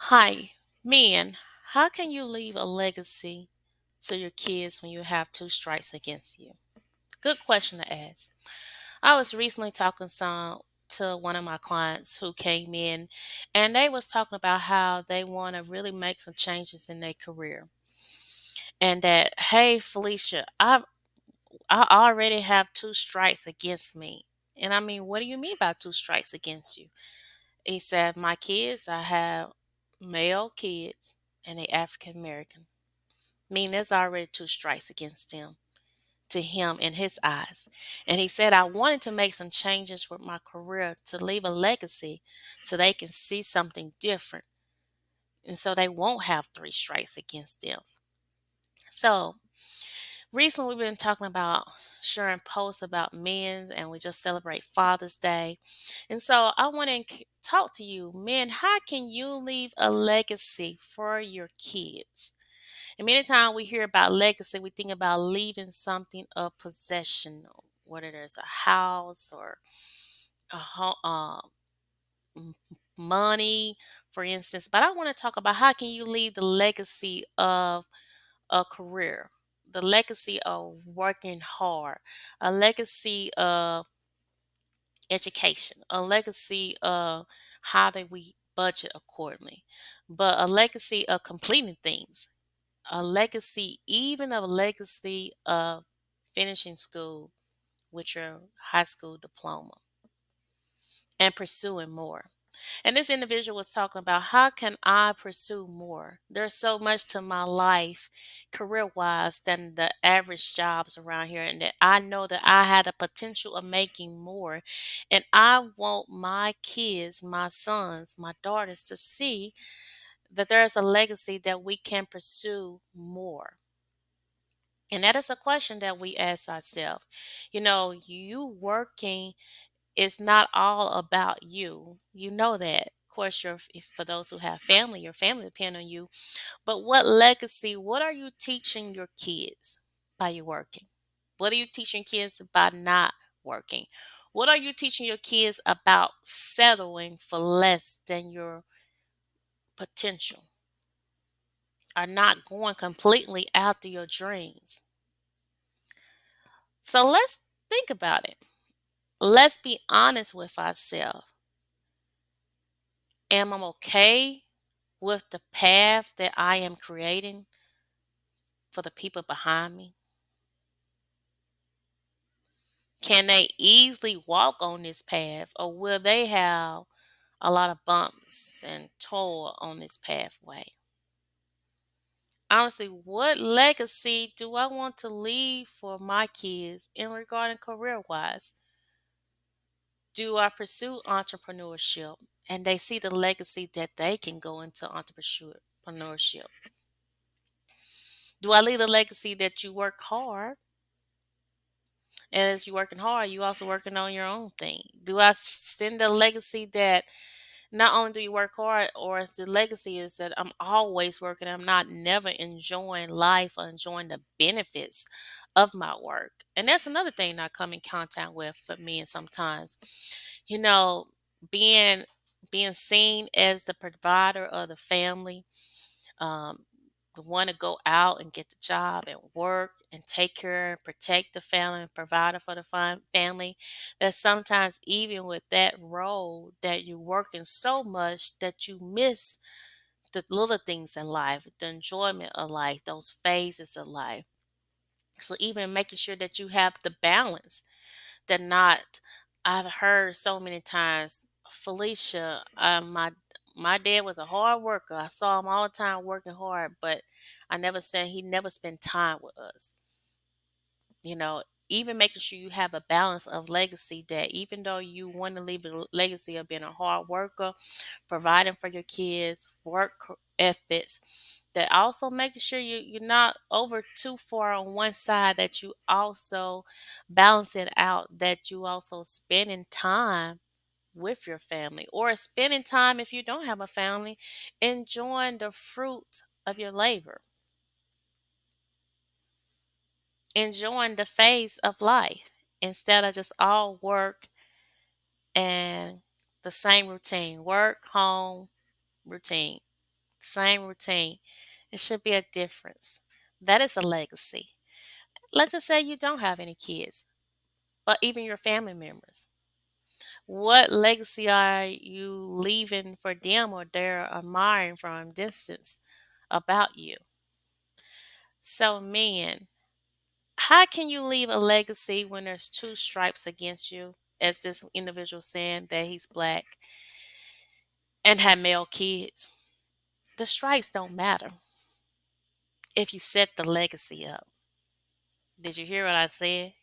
Hi, men, how can you leave a legacy to your kids when you have two strikes against you? Good question to ask. I was recently talking to one of my clients who came in and they was talking about how they want to really make some changes in their career. And that, hey Felicia, I already have two strikes against me. And I mean, what do you mean by two strikes against you? He said, my kids, I have male kids and they African American. Mean there's already two strikes against him to him in his eyes. And he said, I wanted to make some changes with my career to leave a legacy so they can see something different. And so they won't have three strikes against them. So recently we've been talking about sharing posts about men and we just celebrate Father's Day. And so I want to talk to you, men, how can you leave a legacy for your kids? And many times we hear about legacy, we think about leaving something of possession, whether there's a house or a money, for instance. But I want to talk about how can you leave the legacy of a career, the legacy of working hard, a legacy of education, a legacy of how do we budget accordingly, but a legacy of completing things, a legacy, even a legacy of finishing school with your high school diploma and pursuing more. And this individual was talking about how can I pursue more? There's so much to my life career wise than the average jobs around here. And that I know that I had a potential of making more. And I want my kids, my sons, my daughters to see that there's a legacy that we can pursue more. And that is a question that we ask ourselves. You know, you working is not all about you. You know that. Of course, if for those who have family, your family depend on you. But what legacy, what are you teaching your kids by you working? What are you teaching kids by not working? What are you teaching your kids about settling for less than your potential? Are not going completely after your dreams? So let's think about it. Let's be honest with ourselves. Am I okay with the path that I am creating for the people behind me? Can they easily walk on this path, or will they have a lot of bumps and toil on this pathway? Honestly, what legacy do I want to leave for my kids in regarding career wise? Do I pursue entrepreneurship and they see the legacy that they can go into entrepreneurship? Do I leave a legacy that you work hard? And as you're working hard, you also working on your own thing. Do I send a legacy that not only do you work hard, or as the legacy is that I'm always working, I'm not never enjoying life or enjoying the benefits of my work. And that's another thing I come in contact with for me and sometimes. You know, being being seen as the provider of the family, um, the one to go out and get the job and work and take care and protect the family and provide for the family, that sometimes even with that role that you're working so much that you miss the little things in life, the enjoyment of life, those phases of life. So even making sure that you have the balance, that not, I've heard so many times, Felicia, my dad was a hard worker. I saw him all the time working hard, but I never said he never spent time with us. You know, even making sure you have a balance of legacy, that even though you want to leave a legacy of being a hard worker, providing for your kids, ethics, that also making sure you're not over too far on one side, that you also balance it out, that you also spending time with your family, or spending time if you don't have a family, enjoying the fruit of your labor, enjoying the phase of life instead of just all work and the same routine, work, home, routine. same routine. It should be a difference. That is a legacy. Let's just say you don't have any kids, but even your family members. What legacy are you leaving for them or they're admiring from distance about you? So, men, how can you leave a legacy when there's two stripes against you, as this individual saying that he's black and had male kids? The stripes don't matter if you set the legacy up. Did you hear what I said?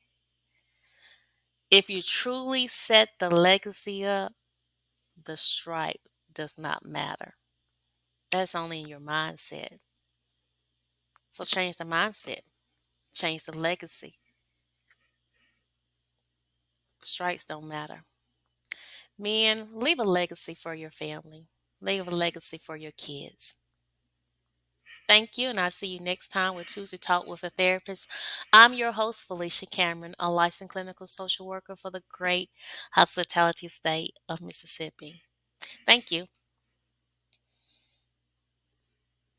If you truly set the legacy up, the stripe does not matter. That's only in your mindset. So change the mindset, change the legacy. Stripes don't matter. Men, leave a legacy for your family, leave a legacy for your kids. Thank you, and I'll see you next time with Tuesday Talk with a Therapist. I'm your host, Felicia Cameron, a licensed clinical social worker for the great hospitality state of Mississippi. Thank you.